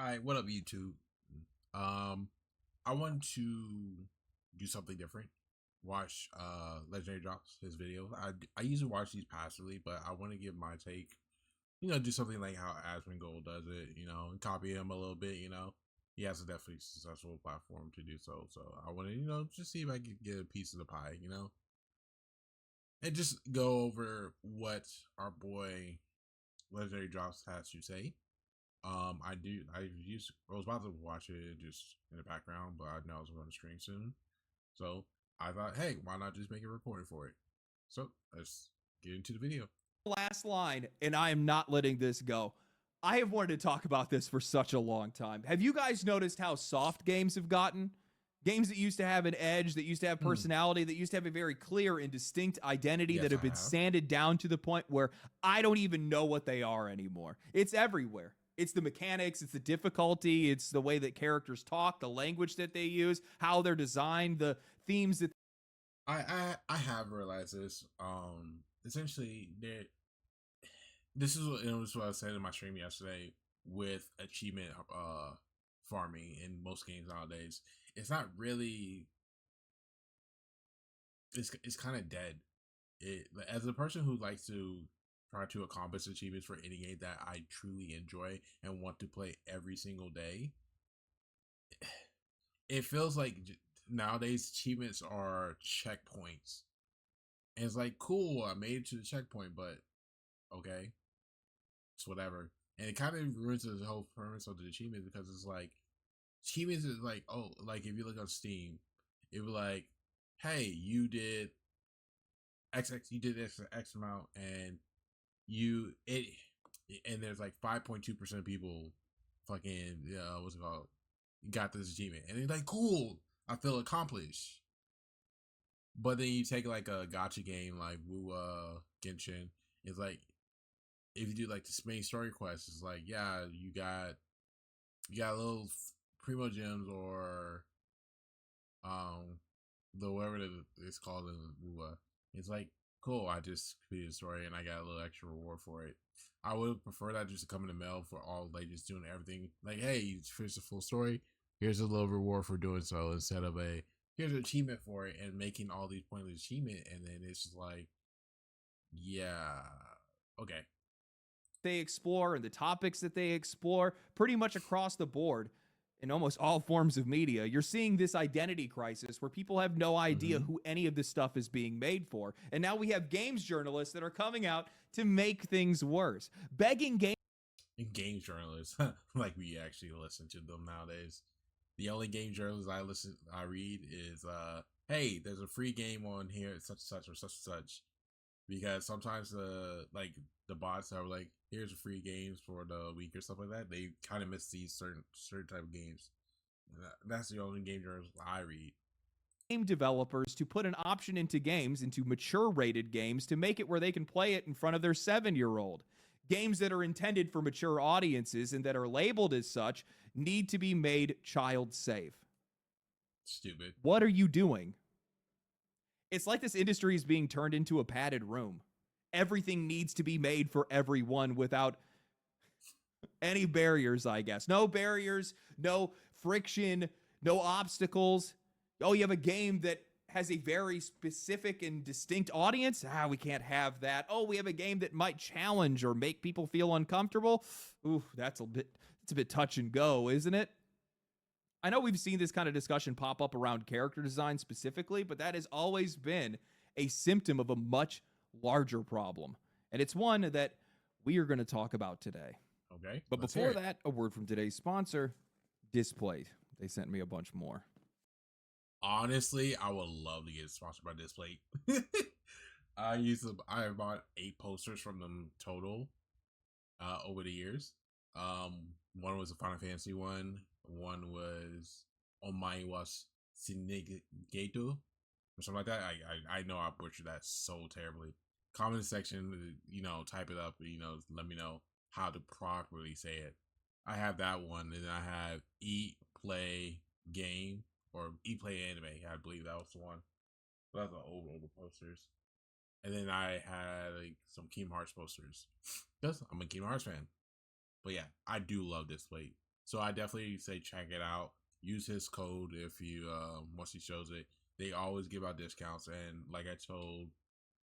All right, what up, YouTube? Um, I want to do something different. Watch Legendary drops his videos. I usually watch these passively, but I want to give my take. Do something like how Asmongold does it. And copy him a little bit. He has a definitely successful platform to do so. So I want to just see if I can get a piece of the pie. And just go over what our boy Legendary drops has to say. I do. I was about to watch it just in the background, but I know I was going to stream soon, so I thought, hey, why not just make a recording for it? So let's get into the video. Last line, and I am not letting this go. I have wanted to talk about this for such a long time. Have you guys noticed how soft games have gotten? Games that used to have an edge, that used to have personality, that used to have a very clear and distinct identity, Yes, that have I been have. sanded down to the point where I don't even know what they are anymore. It's everywhere. It's the mechanics, it's the difficulty, it's the way that characters talk, the language that they use, how they're designed, the themes that I have realized this. Essentially, this is what I said in my stream yesterday with achievement farming in most games nowadays. It's not really. It's kind of dead. As a person who likes to try to accomplish achievements for any game that I truly enjoy and want to play every single day, it feels like nowadays achievements are checkpoints. And it's like, cool, I made it to the checkpoint, but okay, it's whatever. And it kind of ruins the whole premise of the achievements because it's like, achievements is like, oh, like if you look on Steam, it was like, hey, you did you did X amount, and you it and there's like 5.2% of people fucking what's it called got this achievement, and it's like, cool, I feel accomplished. But then you take like a gacha game like Wu Genshin, it's like if you do like the main story quest, it's like, yeah, you got little primo gems or the whatever it's called in Wu. It's like, cool, I just completed the story and I got a little extra reward for it. I would prefer that just to come in the mail for all, like, just doing everything. Like, hey, you finished the full story. Here's a little reward for doing so, instead of here's an achievement for it and making all these pointless achievement, and then it's just like, yeah, okay. they explore and the topics that they explore pretty much across the board in almost all forms of media. You're seeing this identity crisis where people have no idea who any of this stuff is being made for. And now we have games journalists that are coming out to make things worse, begging Game journalists, like we actually listen to them nowadays. The only game journalists I read is hey, there's a free game on here, such and such or such and such. Because sometimes the bots are like, here's a free games for the week or stuff like that. They kind of miss these certain type of games. That's the only game journalists I read. game developers to put an option into games, into mature rated games, to make it where they can play it in front of their 7-year-old. Games that are intended for mature audiences and that are labeled as such need to be made child safe. Stupid. What are you doing? It's like this industry is being turned into a padded room. Everything needs to be made for everyone without any barriers, I guess. No barriers, no friction, no obstacles. Oh, you have a game that has a very specific and distinct audience. We can't have that. Oh, we have a game that might challenge or make people feel uncomfortable. Ooh, it's a bit touch and go, isn't it? I know we've seen this kind of discussion pop up around character design specifically, but that has always been a symptom of a much larger problem. And it's one that we are going to talk about today. Okay. But before that, a word from today's sponsor, Displate. They sent me a bunch more. Honestly, I would love to get sponsored by Displate. I bought 8 posters from them total over the years. One was a Final Fantasy one. One was Omae was Sinigato or something like that. I know I butchered that so terribly. Comment section, type it up. Let me know how to properly say it. I have that one, and I have Eat, Play, Game, or Eat, Play, Anime. I believe that was the one. But that's the older posters. And then I had some Kingdom Hearts posters. Because I'm a Kingdom Hearts fan. But yeah, I do love Displate. So I definitely say check it out. Use his code if you once he shows it. They always give out discounts, and like I told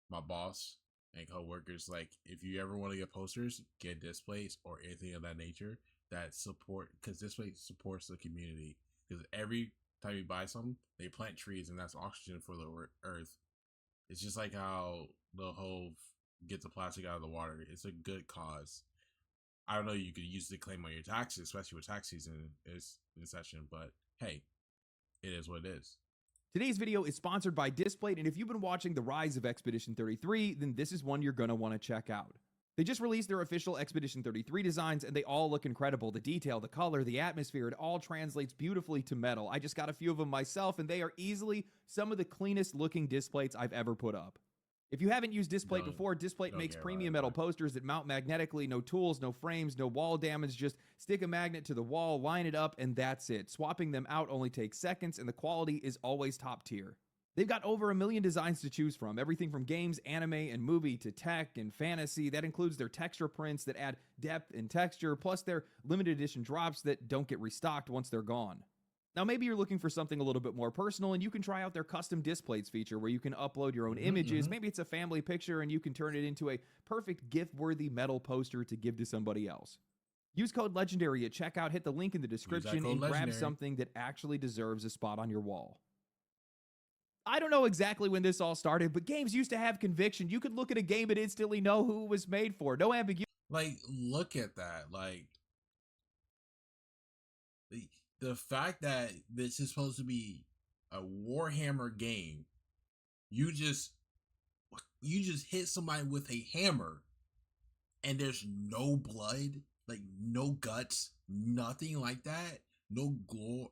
my boss and coworkers, like if you ever want to get posters, get displays or anything of that nature that support, because display supports the community. Because every time you buy something, they plant trees, and that's oxygen for the earth. It's just like how the whole get the plastic out of the water. It's a good cause. I don't know. You could use the claim on your taxes, especially with tax season is in session. But hey, it is what it is. Today's video is sponsored by Displayed, and if you've been watching the rise of Expedition 33, then this is one you're going to want to check out. They just released their official Expedition 33 designs, and they all look incredible. The detail, the color, the atmosphere, it all translates beautifully to metal. I just got a few of them myself, and they are easily some of the cleanest looking displays I've ever put up. If you haven't used Displate before, Displate makes premium metal posters that mount magnetically, no tools, no frames, no wall damage, just stick a magnet to the wall, line it up, and that's it. Swapping them out only takes seconds, and the quality is always top tier. They've got over 1 million designs to choose from, everything from games, anime, and movie to tech and fantasy. That includes their texture prints that add depth and texture, plus their limited edition drops that don't get restocked once they're gone. Now, maybe you're looking for something a little bit more personal, and you can try out their custom displays feature where you can upload your own images. Maybe it's a family picture, and you can turn it into a perfect gift-worthy metal poster to give to somebody else. Use code LEGENDARY at checkout, hit the link in the description, and grab something that actually deserves a spot on your wall. I don't know exactly when this all started, but games used to have conviction. You could look at a game and instantly know who it was made for. No ambiguity. Like, look at that. Like, the fact that this is supposed to be a Warhammer game, you just hit somebody with a hammer and there's no blood, like no guts, nothing like that, no gore,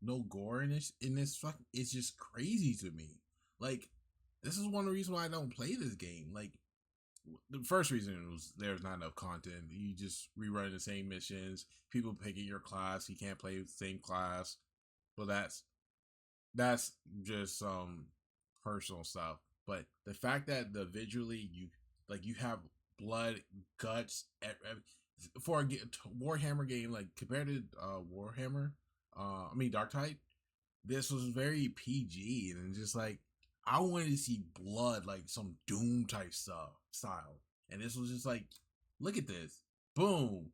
no gore in this fuck. It's just crazy to me. Like, this is one of the reasons why I don't play this game. Like, the first reason was there's not enough content. You just rerun the same missions. People picking your class. You can't play with the same class. Well, that's just personal stuff. But the fact that the visually you have blood, guts for a Warhammer game, like compared to Warhammer, Darktide, this was very PG and just like I wanted to see blood, like some Doom type style. And this was just like, look at this. Boom.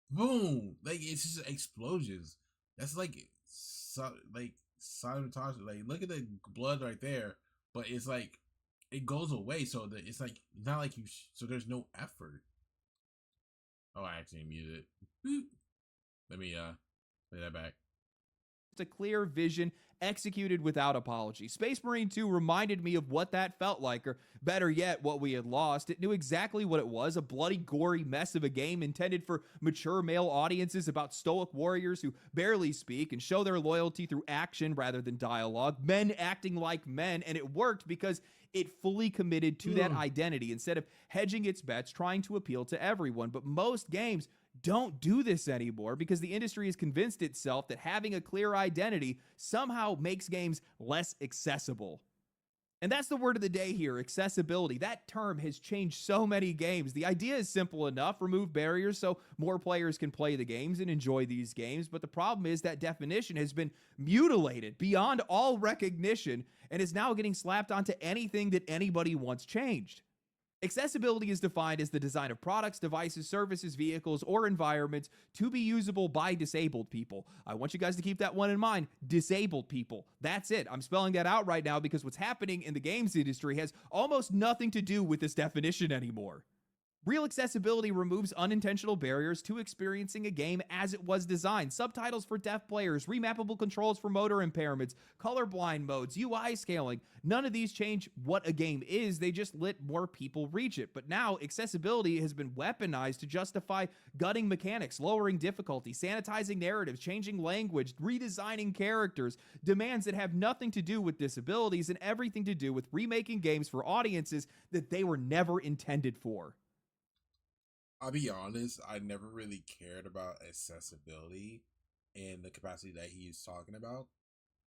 Boom. Like, it's just explosions. That's like sabotage. Like, look at the blood right there. But it's like, it goes away. So that it's like, not like so there's no effort. Oh, I actually muted it. Let me, play that back. It's a clear vision executed without apology. Space Marine 2 reminded me of what that felt like, or better yet, what we had lost. It knew exactly what it was, a bloody, gory mess of a game intended for mature male audiences about stoic warriors who barely speak and show their loyalty through action rather than dialogue, men acting like men, and it worked because it fully committed to that identity instead of hedging its bets, trying to appeal to everyone. But most games don't do this anymore because the industry has convinced itself that having a clear identity somehow makes games less accessible. And that's the word of the day here, accessibility. That term has changed so many games. The idea is simple enough, remove barriers so more players can play the games and enjoy these games. But the problem is that definition has been mutilated beyond all recognition and is now getting slapped onto anything that anybody wants changed. Accessibility is defined as the design of products, devices, services, vehicles, or environments to be usable by disabled people. I want you guys to keep that one in mind. Disabled people. That's it. I'm spelling that out right now because what's happening in the games industry has almost nothing to do with this definition anymore. Real accessibility removes unintentional barriers to experiencing a game as it was designed. Subtitles for deaf players, remappable controls for motor impairments, colorblind modes, UI scaling. None of these change what a game is, they just let more people reach it. But now, accessibility has been weaponized to justify gutting mechanics, lowering difficulty, sanitizing narratives, changing language, redesigning characters, demands that have nothing to do with disabilities and everything to do with remaking games for audiences that they were never intended for. I'll be honest, I never really cared about accessibility in the capacity that he's talking about.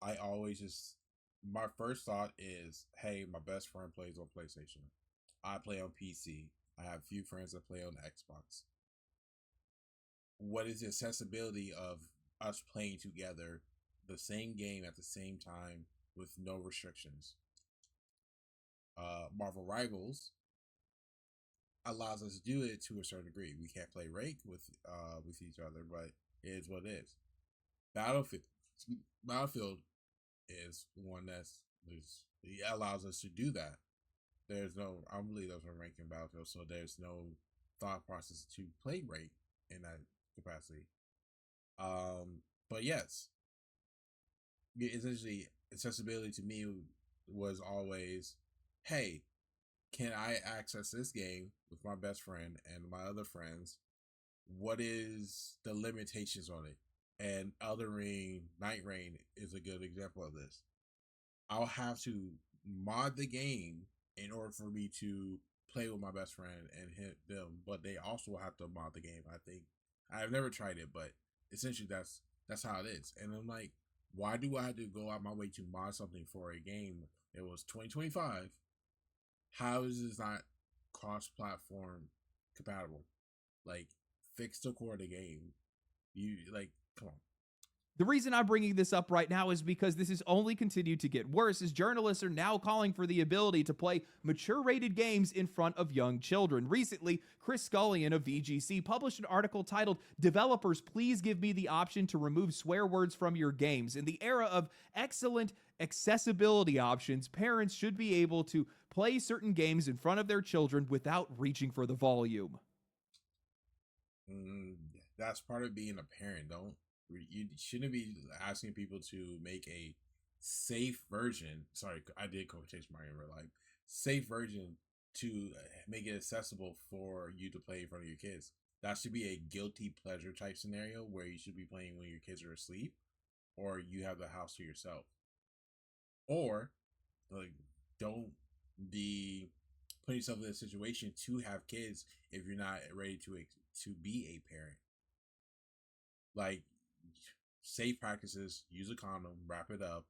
I always just, my first thought is, hey, my best friend plays on PlayStation. I play on PC. I have a few friends that play on Xbox. what is the accessibility of us playing together the same game at the same time with no restrictions. Marvel Rivals allows us to do it to a certain degree. We can't play Rake with each other, but it is what it is. Battlefield is one it allows us to do that. I believe there's no rank in Battlefield, so there's no thought process to play Rake in that capacity. But yes, essentially accessibility to me was always, hey, can I access this game with my best friend and my other friends? What is the limitations on it? And Elden Ring, Night Rain is a good example of this. I'll have to mod the game in order for me to play with my best friend and hit them, but they also have to mod the game. I think I've never tried it, but essentially that's how it is. And I'm like, why do I have to go out my way to mod something for a game? It was 2025. How is this not cross-platform compatible? Like, fix the core of the game. You like, come on. The reason I'm bringing this up right now is because this has only continued to get worse as journalists are now calling for the ability to play mature-rated games in front of young children. Recently, Chris Scullion of VGC published an article titled, "Developers, please give me the option to remove swear words from your games. In the era of excellent accessibility options, parents should be able to play certain games in front of their children without reaching for the volume." That's part of being a parent. You shouldn't be asking people to make a safe version. Sorry, I did quotation mark in real life. Safe version to make it accessible for you to play in front of your kids. That should be a guilty pleasure type scenario where you should be playing when your kids are asleep, or you have the house to yourself, or like don't be putting yourself in a situation to have kids if you're not ready to be a parent. Like, safe practices, use a condom, wrap it up.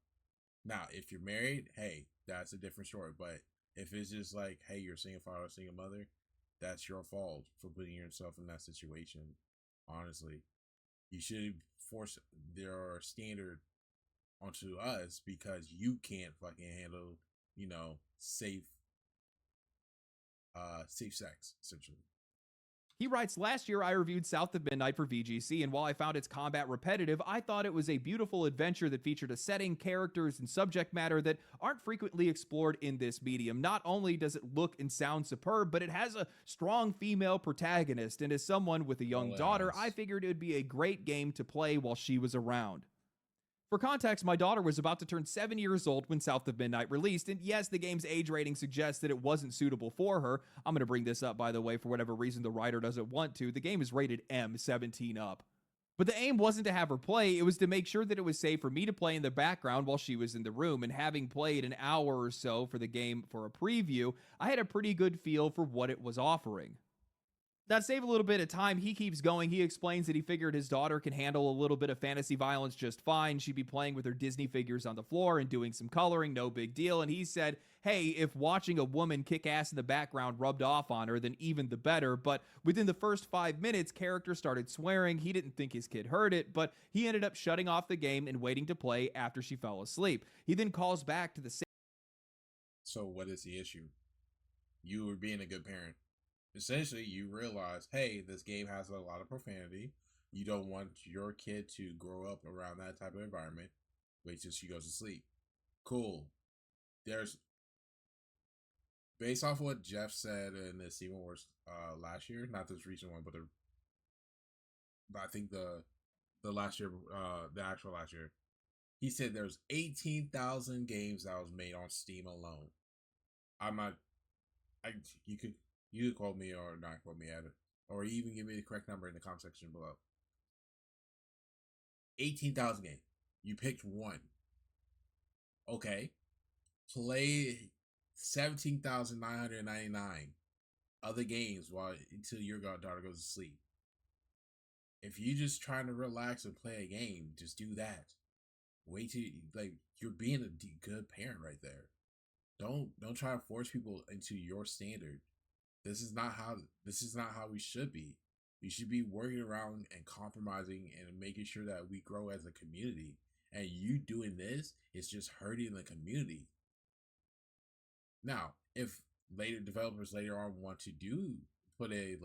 Now, if you're married, hey, that's a different story. But if it's just like, hey, you're a single father, single mother, that's your fault for putting yourself in that situation. Honestly, you should force their standard onto us because you can't fucking handle, safe sex, essentially. He writes, "Last year I reviewed South of Midnight for VGC, and while I found its combat repetitive, I thought it was a beautiful adventure that featured a setting, characters, and subject matter that aren't frequently explored in this medium. Not only does it look and sound superb, but it has a strong female protagonist, and as someone with a young daughter, I figured it would be a great game to play while she was around." For context, my daughter was about to turn 7 years old when South of Midnight released, and yes, the game's age rating suggests that it wasn't suitable for her. I'm going to bring this up, by the way, for whatever reason the writer doesn't want to. The game is rated M, 17 up. But the aim wasn't to have her play, it was to make sure that it was safe for me to play in the background while she was in the room, and having played an hour or so for the game for a preview, I had a pretty good feel for what it was offering. That save a little bit of time, he keeps going. He explains that he figured his daughter can handle a little bit of fantasy violence just fine. She'd be playing with her Disney figures on the floor and doing some coloring, no big deal. And he said, hey, if watching a woman kick ass in the background rubbed off on her, then even the better. But within the first 5 minutes, character started swearing. He didn't think his kid heard it, but he ended up shutting off the game and waiting to play after she fell asleep. He then calls back to the same. So what is the issue? You were being a good parent. Essentially, you realize, hey, this game has a lot of profanity. You don't want your kid to grow up around that type of environment. Wait till she goes to sleep. Cool. There's, based off what Jeff said in the Steam Wars last year, not this recent one, but I think the last year, the actual last year, he said there's 18,000 games that was made on Steam alone. You could quote me or not quote me at it, or even give me the correct number in the comment section below. 18,000 games. You picked one. Okay. Play 17,999 other games until your daughter goes to sleep. If you're just trying to relax and play a game, just do that. Wait till you're being a good parent right there. Don't try to force people into your standard. This is not how we should be. You should be working around and compromising and making sure that we grow as a community. And you doing this is just hurting the community. Now, if later developers later on want to put a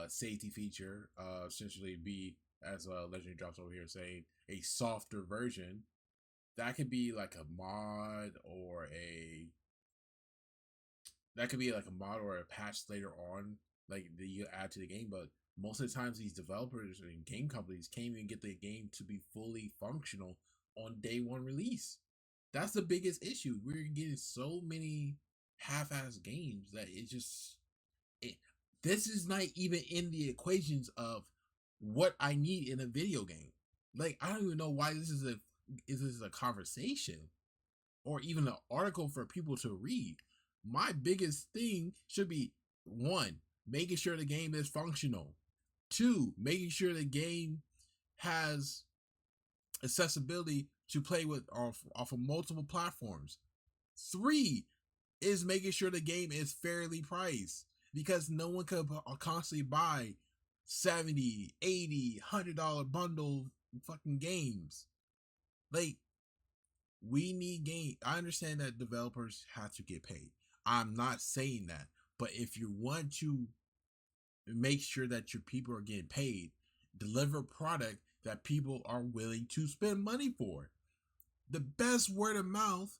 safety feature, essentially be as Legendary drops over here saying a softer version, that could be like a mod or a patch later on, like that you add to the game. But most of the times, these developers and game companies can't even get the game to be fully functional on day one release. That's the biggest issue. We're getting so many half-ass games that this is not even in the equations of what I need in a video game. Like, I don't even know why this is a conversation or even an article for people to read. My biggest thing should be, 1, making sure the game is functional. 2, making sure the game has accessibility to play with off of multiple platforms. 3 is making sure the game is fairly priced, because no one could constantly buy $70, $80, $100 bundle fucking games. Like, we need game. I understand that developers have to get paid. I'm not saying that. But if you want to make sure that your people are getting paid, deliver a product that people are willing to spend money for. The best word of mouth,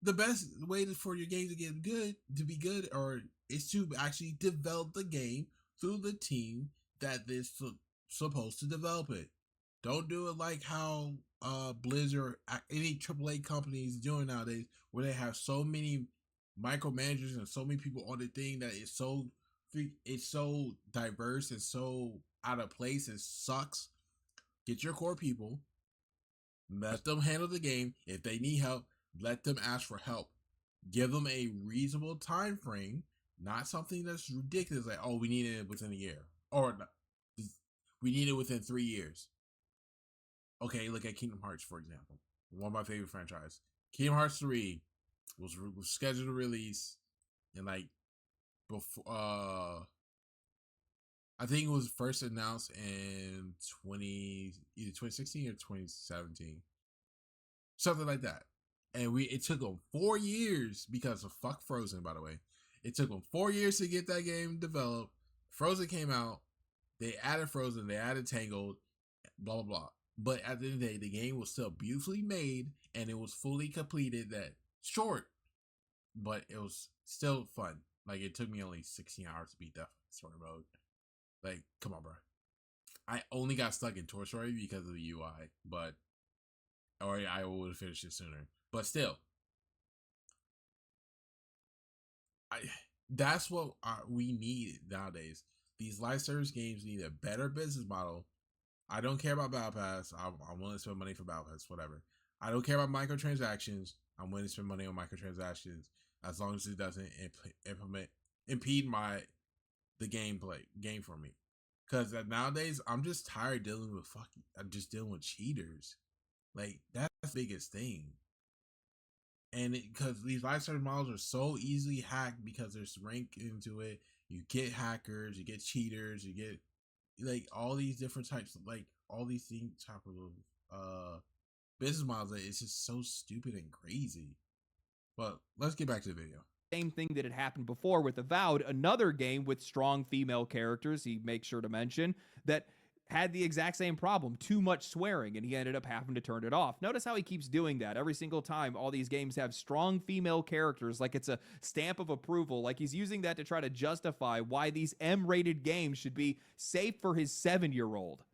the best way for your game to be good, is to actually develop the game through the team that is supposed to develop it. Don't do it like how Blizzard, any AAA companies doing nowadays, where they have so many micromanagers and so many people on the thing that it's so diverse and so out of place. It sucks. Get your core people, let them handle the game. If they need help, let them ask for help. Give them a reasonable time frame, not something that's ridiculous, like, oh, we need it within a year, or we need it within 3 years. Okay, look at Kingdom Hearts, for example. One of my favorite franchises. Kingdom Hearts 3 was scheduled to release in before, I think it was first announced in either 2016 or 2017. Something like that. And it took them 4 years, because of fuck Frozen, by the way. It took them 4 years to get that game developed. Frozen came out. They added Frozen. They added Tangled. Blah, blah, blah. But at the end of the day, the game was still beautifully made, and it was fully completed. That short, but it was still fun. Like, it took me only 16 hours to beat that story mode. Like, come on, bro. I only got stuck in Toy Story because of the UI, or I would have finished it sooner. But still, that's what we need nowadays. These live service games need a better business model. I don't care about Battle Pass. I'm willing to spend money for Battle Pass, whatever. I don't care about microtransactions. I'm willing to spend money on microtransactions as long as it doesn't impede the game for me. Because nowadays, I'm just tired dealing with cheaters. Like, that's the biggest thing. And because these live service models are so easily hacked, because there's rank into it. You get hackers, you get cheaters, you get like all these different types of business models. It's just so stupid and crazy. But let's get back to the video. Same thing that had happened before with Avowed, another game with strong female characters, he makes sure to mention, that had the exact same problem, too much swearing, and he ended up having to turn it off. Notice how he keeps doing that every single time all these games have strong female characters, like it's a stamp of approval, like he's using that to try to justify why these M-rated games should be safe for his 7-year-old.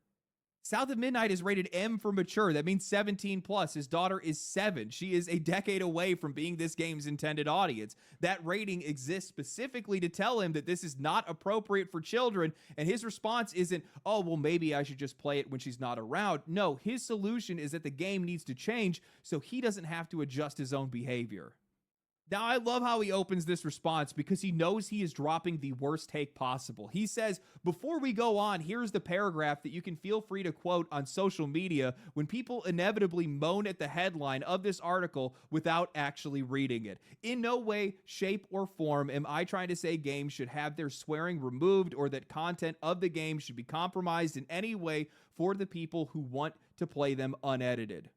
South of Midnight is rated M for mature. That means 17 plus. His daughter is 7. She is a decade away from being this game's intended audience. That rating exists specifically to tell him that this is not appropriate for children. And his response isn't, oh, well, maybe I should just play it when she's not around. No, his solution is that the game needs to change so he doesn't have to adjust his own behavior. Now, I love how he opens this response because he knows he is dropping the worst take possible. He says, before we go on, here's the paragraph that you can feel free to quote on social media when people inevitably moan at the headline of this article without actually reading it. In no way, shape, or form am I trying to say games should have their swearing removed or that content of the game should be compromised in any way for the people who want to play them unedited.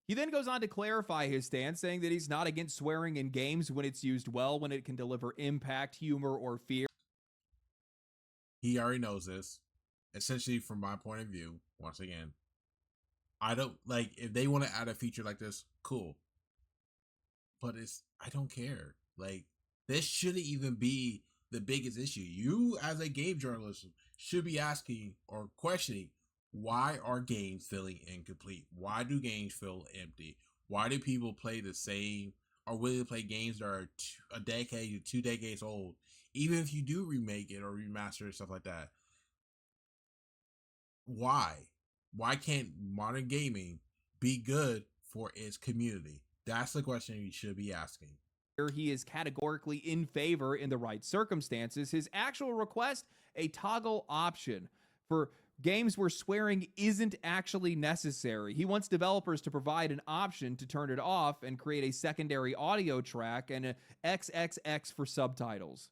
He then goes on to clarify his stance, saying that he's not against swearing in games when it's used well, when it can deliver impact, humor, or fear. He already knows this. Essentially, from my point of view, once again, I don't like if they want to add a feature like this, cool. But I don't care. Like, this shouldn't even be the biggest issue. You, as a game journalist, should be asking or questioning, why are games feeling incomplete? Why do games feel empty? Why do people play the same or willing to play games that are a decade to 2 decades old, even if you do remake it or remaster it, stuff like that? Why? Why can't modern gaming be good for its community? That's the question you should be asking. He is categorically in favor in the right circumstances. His actual request, a toggle option for games where swearing isn't actually necessary. He wants developers to provide an option to turn it off and create a secondary audio track and a XXX for subtitles.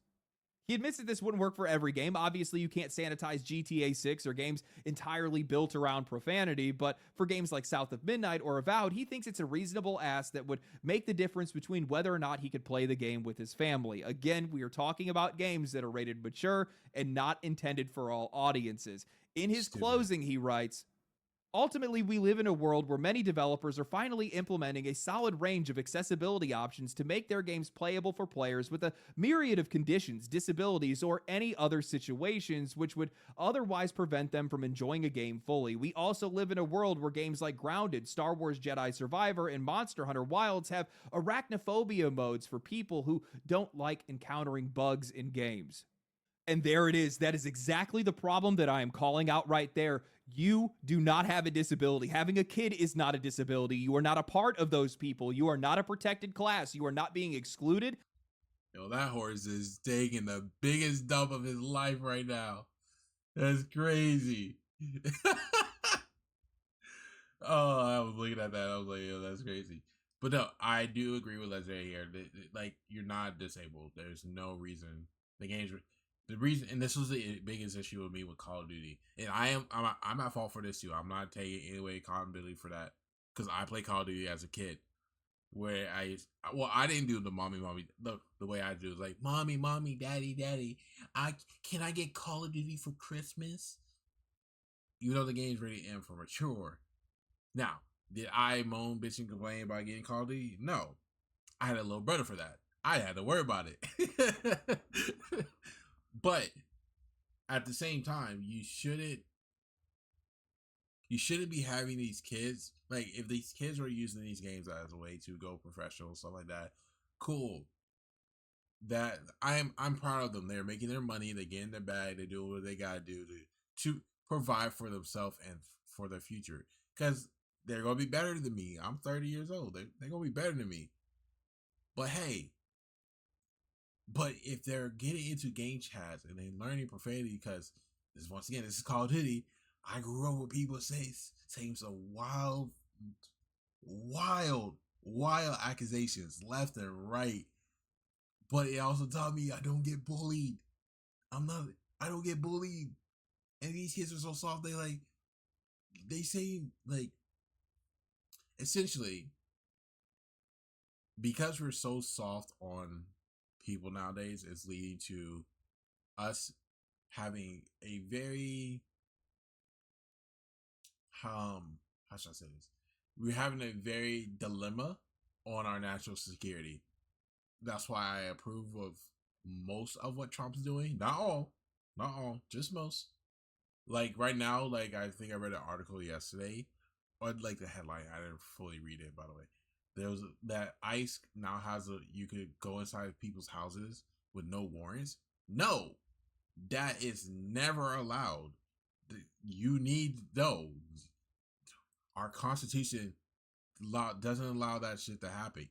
He admits that this wouldn't work for every game. Obviously, you can't sanitize GTA 6 or games entirely built around profanity, but for games like South of Midnight or Avowed, he thinks it's a reasonable ask that would make the difference between whether or not he could play the game with his family. Again, we are talking about games that are rated mature and not intended for all audiences. In his closing, he writes, ultimately, we live in a world where many developers are finally implementing a solid range of accessibility options to make their games playable for players with a myriad of conditions, disabilities, or any other situations which would otherwise prevent them from enjoying a game fully. We also live in a world where games like Grounded, Star Wars Jedi Survivor, and Monster Hunter Wilds have arachnophobia modes for people who don't like encountering bugs in games. And there it is. That is exactly the problem that I am calling out right there. You do not have a disability. Having a kid is not a disability. You are not a part of those people. You are not a protected class. You are not being excluded. Yo, that horse is taking the biggest dump of his life right now. That's crazy. Oh, I was looking at that. I was like, yo, that's crazy. But no, I do agree with Leslie here. Like, you're not disabled. There's no reason. The reason, and this was the biggest issue with me with Call of Duty, and I'm at fault for this too. I'm not taking any way accountability for that because I played Call of Duty as a kid, where I didn't do the mommy the way I do is like mommy daddy, can I get Call of Duty for Christmas? Even though the game's ready and for mature. Now, did I moan, bitch, and complain about getting Call of Duty? No, I had a little brother for that. I had to worry about it. But at the same time, you shouldn't be having these kids, like, if these kids are using these games as a way to go professional, stuff like that, cool. That I'm proud of them. They're making their money, they get in their bag, they do what they gotta do to provide for themselves and for their future. Because they're gonna be better than me. I'm 30 years old. They're gonna be better than me. But hey, if they're getting into game chats and they're learning profanity, because this is Call of Duty. I grew up with people saying some wild accusations left and right. But it also taught me I don't get bullied. I don't get bullied. And these kids are so soft. They say, like, essentially, because we're so soft on people nowadays, is leading to us having a very how should I say this? We're having a very dilemma on our national security. That's why I approve of most of what Trump's doing. Not all, just most. Like right now, like I think I read an article yesterday, or like the headline. I didn't fully read it, by the way. There was that ICE now has you could go inside people's houses with no warrants. No, that is never allowed. You need our Constitution doesn't allow that shit to happen.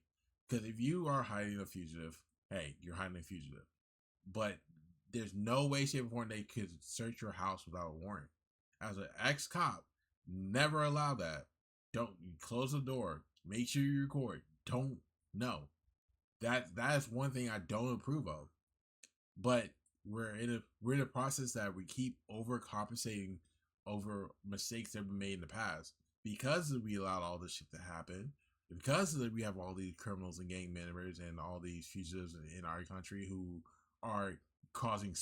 Because if you are hiding a fugitive, hey, you're hiding a fugitive. But there's no way, shape, or form they could search your house without a warrant. As an ex-cop, never allow that. Don't close the door. Make sure you record. Don't no. That is one thing I don't approve of. But we're in a process that we keep overcompensating over mistakes that we made in the past because we allowed all this shit to happen. Because we have all these criminals and gang members and all these fugitives in our country who are causing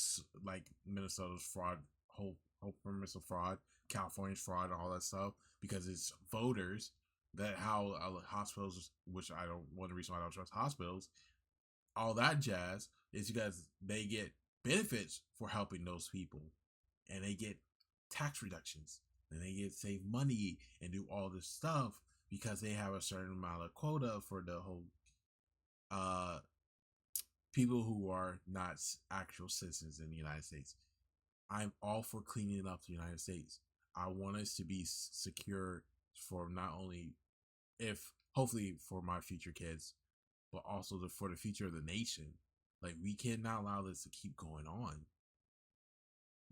like Minnesota's fraud, Hope for missile fraud, California's fraud, and all that stuff because it's voters that how hospitals, which I don't one reason why I don't trust hospitals, all that jazz is because they get benefits for helping those people, and they get tax reductions, and they get save money and do all this stuff because they have a certain amount of quota for the whole people who are not actual citizens in the United States. I'm all for cleaning up the United States. I want us to be secure for not only if hopefully for my future kids, but also for the future of the nation. Like we cannot allow this to keep going on.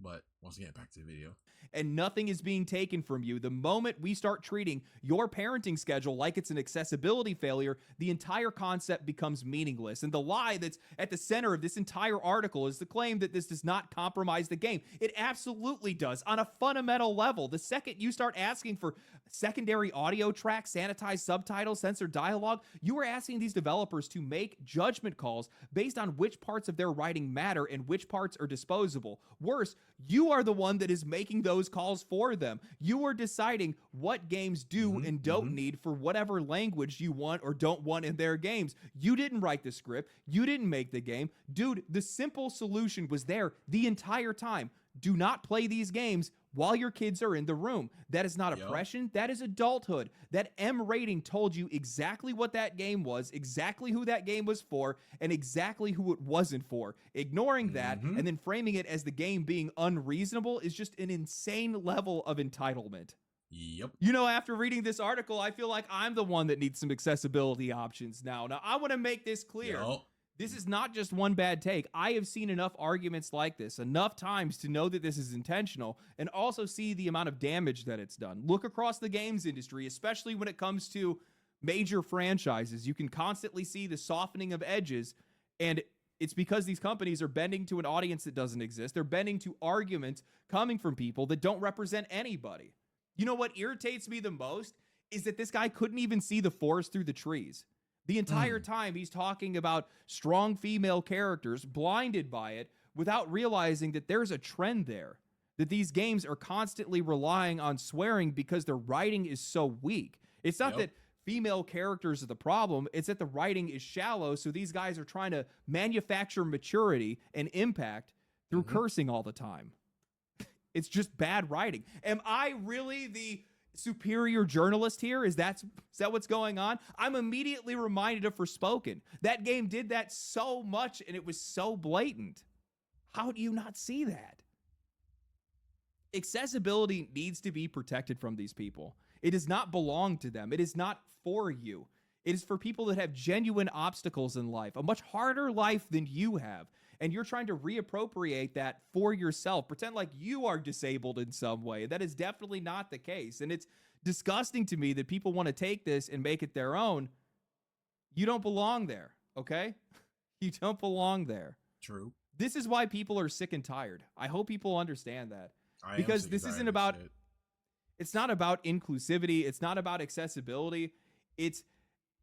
But once again, back to the video. And nothing is being taken from you. The moment we start treating your parenting schedule like it's an accessibility failure, the entire concept becomes meaningless. And the lie that's at the center of this entire article is the claim that this does not compromise the game. It absolutely does on a fundamental level. The second you start asking for secondary audio tracks, sanitized subtitles, censored dialogue, you are asking these developers to make judgment calls based on which parts of their writing matter and which parts are disposable. Worse, you are the one that is making those calls for them. You are deciding what games do and don't need for whatever language you want or don't want in their games. You didn't write the script. You didn't make the game. Dude, the simple solution was there the entire time. Do not play these games while your kids are in the room. That is not oppression. That is adulthood. That M rating told you exactly what that game was, exactly who that game was for, and exactly who it wasn't for. Ignoring that and then framing it as the game being unreasonable is just an insane level of entitlement. Yep. You know, after reading this article, I feel like I'm the one that needs some accessibility options now. Now, I want to make this clear. This is not just one bad take. I have seen enough arguments like this enough times to know that this is intentional and also see the amount of damage that it's done. Look across the games industry, especially when it comes to major franchises. You can constantly see the softening of edges, and it's because these companies are bending to an audience that doesn't exist. They're bending to arguments coming from people that don't represent anybody. You know what irritates me the most is that this guy couldn't even see the forest through the trees. The entire time he's talking about strong female characters, blinded by it, without realizing that there's a trend there. That these games are constantly relying on swearing because their writing is so weak. It's not that female characters are the problem, it's that the writing is shallow, so these guys are trying to manufacture maturity and impact through cursing all the time. It's just bad writing. Am I really the superior journalist here? Is that what's going on? I'm immediately reminded of Forspoken. That game did that so much and it was so blatant. How do you not see that? Accessibility needs to be protected from these people. It does not belong to them. It is not for you. It is for people that have genuine obstacles in life, a much harder life than you have. And you're trying to reappropriate that for yourself, pretend like you are disabled in some way. That is definitely not the case. And it's disgusting to me that people want to take this and make it their own. You don't belong there, okay? You don't belong there. True. This is why people are sick and tired. I hope people understand that. Because this isn't about, it's not about inclusivity. It's not about accessibility. It's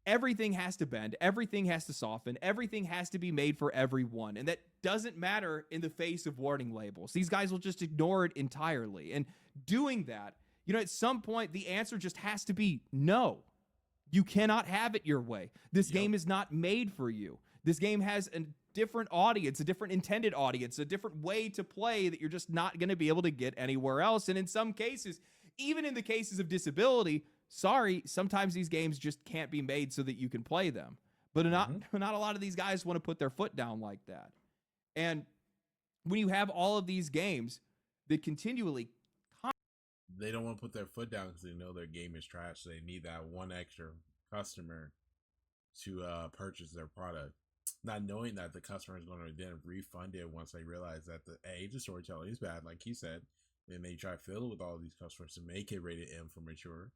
everything has to bend. Everything has to soften. Everything has to be made for everyone. And that doesn't matter in the face of warning labels. These guys will just ignore it entirely. And doing that, you know, at some point, the answer just has to be no. You cannot have it your way. This game is not made for you. This game has a different audience, a different intended audience, a different way to play that you're just not going to be able to get anywhere else. And in some cases, even in the cases of disability, sorry, sometimes these games just can't be made so that you can play them. But not a lot of these guys want to put their foot down like that. And when you have all of these games that continually... They don't want to put their foot down because they know their game is trash. So they need that one extra customer to purchase their product, not knowing that the customer is going to then refund it once they realize that the storytelling is bad, like he said, and they try to fill it with all these customers to make it rated M for mature.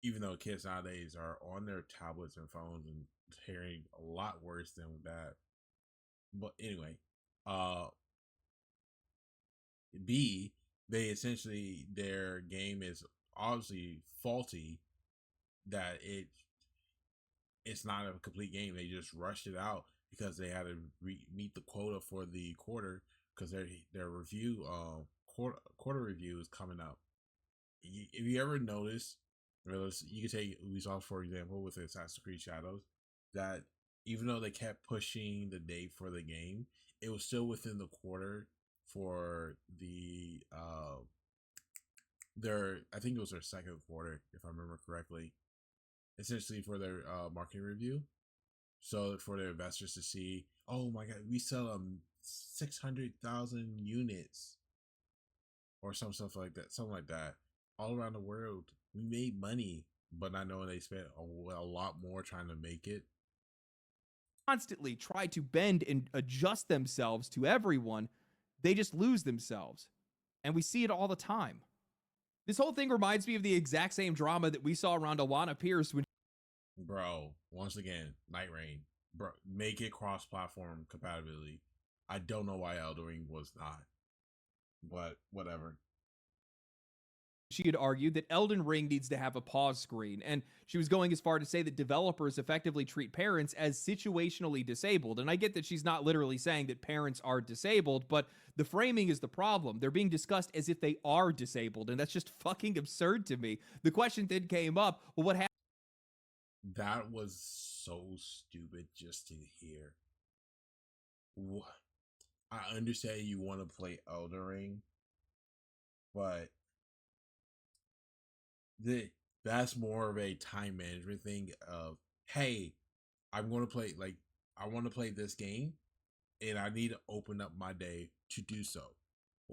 Even though kids nowadays are on their tablets and phones and hearing a lot worse than that. But anyway, B, they essentially, their game is obviously faulty, that it's not a complete game. They just rushed it out because they had to meet the quota for the quarter, because their review quarter review is coming up. If you ever notice, you can take Ubisoft for example with Assassin's Creed Shadows, that even though they kept pushing the date for the game, it was still within the quarter for the I think it was their second quarter, if I remember correctly, essentially for their marketing review. So for their investors to see, oh my god, we sell 600,000 units or some stuff like that, something like that, all around the world. We made money, but not knowing they spent a lot more trying to make it. Constantly try to bend and adjust themselves to everyone, they just lose themselves. And we see it all the time. This whole thing reminds me of the exact same drama that we saw around Alana Pierce when. Bro, once again, Night Rain. Bro, make it cross-platform compatibility. I don't know why Elden Ring was not, but whatever. She had argued that Elden Ring needs to have a pause screen, and she was going as far to say that developers effectively treat parents as situationally disabled. And I get that she's not literally saying that parents are disabled, but the framing is the problem. They're being discussed as if they are disabled, and that's just fucking absurd to me. The question then came up, well, what happened? That was so stupid just to hear. I understand you want to play Elden Ring, but that's more of a time management thing of, hey, I'm going to play, like, I want to play this game and I need to open up my day to do so.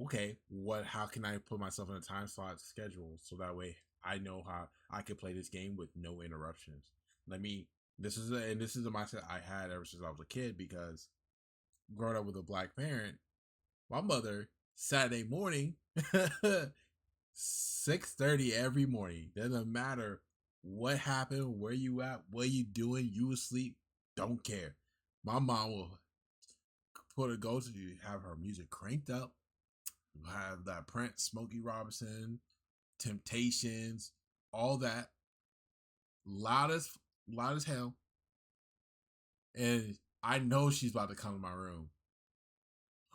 Okay, how can I put myself in a time slot schedule so that way I know how I can play this game with no interruptions? This is the mindset I had ever since I was a kid, because growing up with a black parent, my mother, Saturday morning, 6:30 every morning, doesn't matter what happened, where you at, what you doing, you asleep, don't care. My mom will have her music cranked up, have that Prince, Smokey Robinson, Temptations, all that, loud as hell, and I know she's about to come to my room.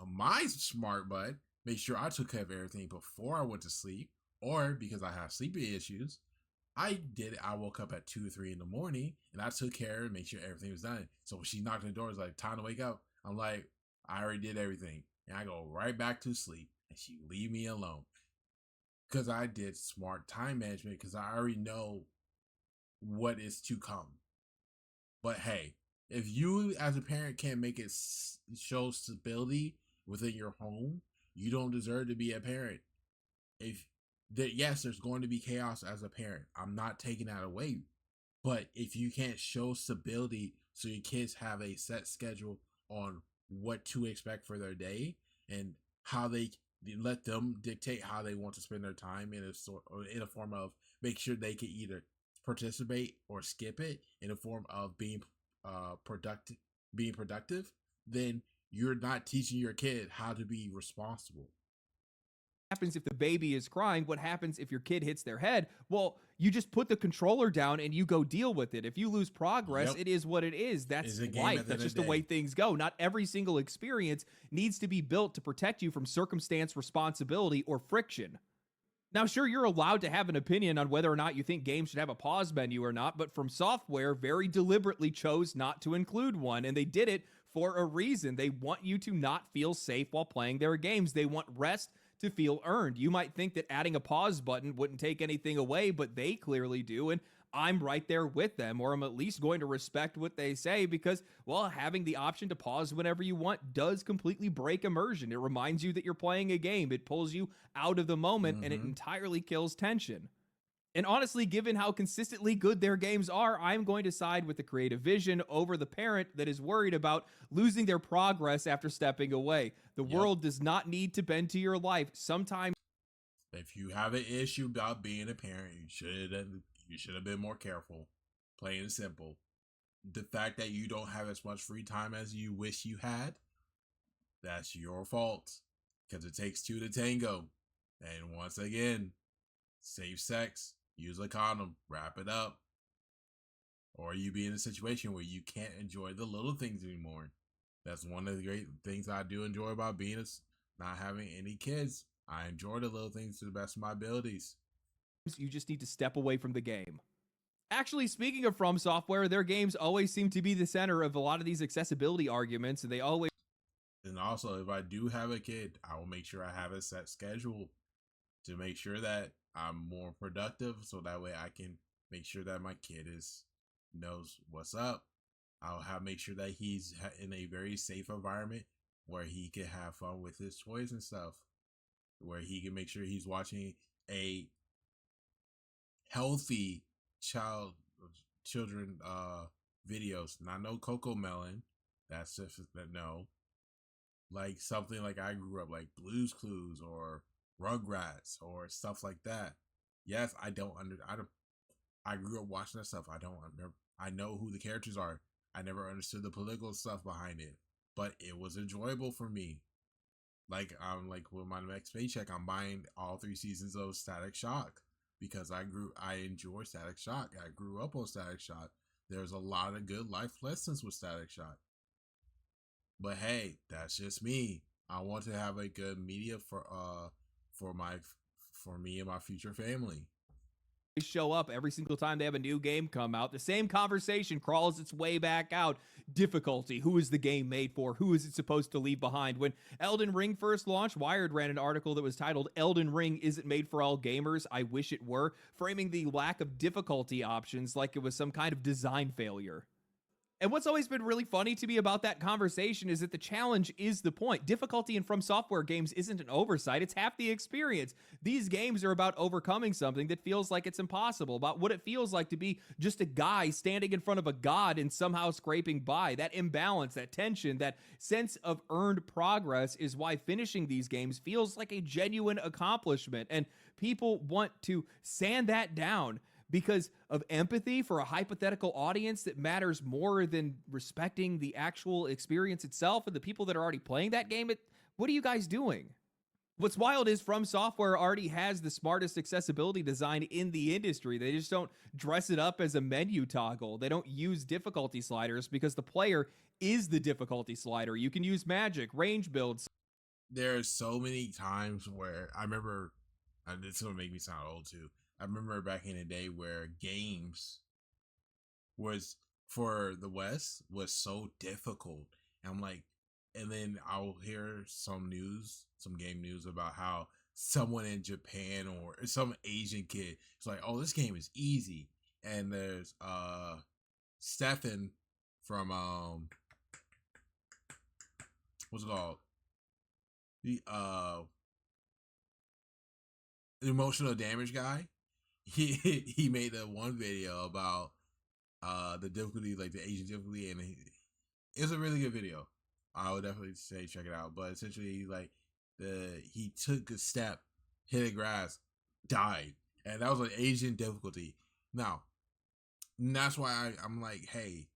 My smart butt make sure I took care of everything before I went to sleep, or because I have sleeping issues, I woke up at 2 or 3 in the morning and I took care and made sure everything was done. So when she knocked on the door, it's like, time to wake up. I'm like, I already did everything, and I go right back to sleep, and she leave me alone, because I did smart time management, because I already know what is to come. But hey, if you as a parent can't make it show stability within your home, you don't deserve to be a parent. Yes, there's going to be chaos as a parent. I'm not taking that away. But if you can't show stability so your kids have a set schedule on what to expect for their day, and how they let them dictate how they want to spend their time in a form of make sure they can either participate or skip it, in a form of being productive, then you're not teaching your kid how to be responsible. Happens if the baby is crying? What happens if your kid hits their head? Well, you just put the controller down and you go deal with it. If you lose progress, It is what it is. That's life. That's just the way things go. Not every single experience needs to be built to protect you from circumstance, responsibility, or friction. Now, sure, you're allowed to have an opinion on whether or not you think games should have a pause menu or not, but From Software very deliberately chose not to include one, and they did it for a reason. They want you to not feel safe while playing their games. They want rest to feel earned. You might think that adding a pause button wouldn't take anything away, but they clearly do, and I'm right there with them, or I'm at least going to respect what they say, because, well, having the option to pause whenever you want does completely break immersion. It reminds you that you're playing a game. It pulls you out of the moment, and it entirely kills tension. And honestly, given how consistently good their games are, I'm going to side with the creative vision over the parent that is worried about losing their progress after stepping away. The Yep. world does not need to bend to your life. Sometimes If you have an issue about being a parent, you should have been more careful. Plain and simple. The fact that you don't have as much free time as you wish you had, that's your fault. Because it takes two to tango. And once again, safe sex, use a condom, wrap it up. Or you be in a situation where you can't enjoy the little things anymore. That's one of the great things I do enjoy about being not having any kids. I enjoy the little things to the best of my abilities. you just need to step away from the game. Actually, speaking of From Software, their games always seem to be the center of a lot of these accessibility arguments, and they always. And also, if I do have a kid, I will make sure I have a set schedule to make sure that I'm more productive, so that way I can make sure that my kid knows what's up. I'll make sure that he's in a very safe environment where he can have fun with his toys and stuff, where he can make sure he's watching a healthy children videos. Not no Coco Melon. That's just that no. Like something like I grew up like Blue's Clues or Rugrats or stuff like that. Yes, I grew up watching that stuff. I know who the characters are. I never understood the political stuff behind it, but it was enjoyable for me. Like with my next paycheck, I'm buying all 3 seasons of Static Shock because I enjoy Static Shock. I grew up on Static Shock. There's a lot of good life lessons with Static Shock. But hey, that's just me. I want to have a good media for me and my future family. Show up every single time they have a new game come out. The same conversation crawls its way back out. Difficulty. Who is the game made for? Who is it supposed to leave behind? When Elden Ring first launched, Wired ran an article that was titled Elden Ring Isn't Made for All Gamers. I wish it were, framing the lack of difficulty options like it was some kind of design failure. And what's always been really funny to me about that conversation is that the challenge is the point. Difficulty in From Software games isn't an oversight, it's half the experience. These games are about overcoming something that feels like it's impossible, about what it feels like to be just a guy standing in front of a god and somehow scraping by. That imbalance, that tension, that sense of earned progress is why finishing these games feels like a genuine accomplishment. And people want to sand that down because of empathy for a hypothetical audience that matters more than respecting the actual experience itself and the people that are already playing that game. What are you guys doing? What's wild is From Software already has the smartest accessibility design in the industry. They just don't dress it up as a menu toggle. They don't use difficulty sliders because the player is the difficulty slider. You can use magic, range builds. There's so many times where I remember, this will make me sound old too. I remember back in the day where games was for the West was so difficult. And I'm like, and then I'll hear some game news about how someone in Japan or some Asian kid is like, oh, this game is easy. And there's Stefan from what's it called? The emotional damage guy. He made a one video about the difficulty, like the Asian difficulty, and it's a really good video. I would definitely say check it out. But essentially, like he took a step, hit the grass, died, and that was an Asian difficulty. Now, that's why I'm like, hey,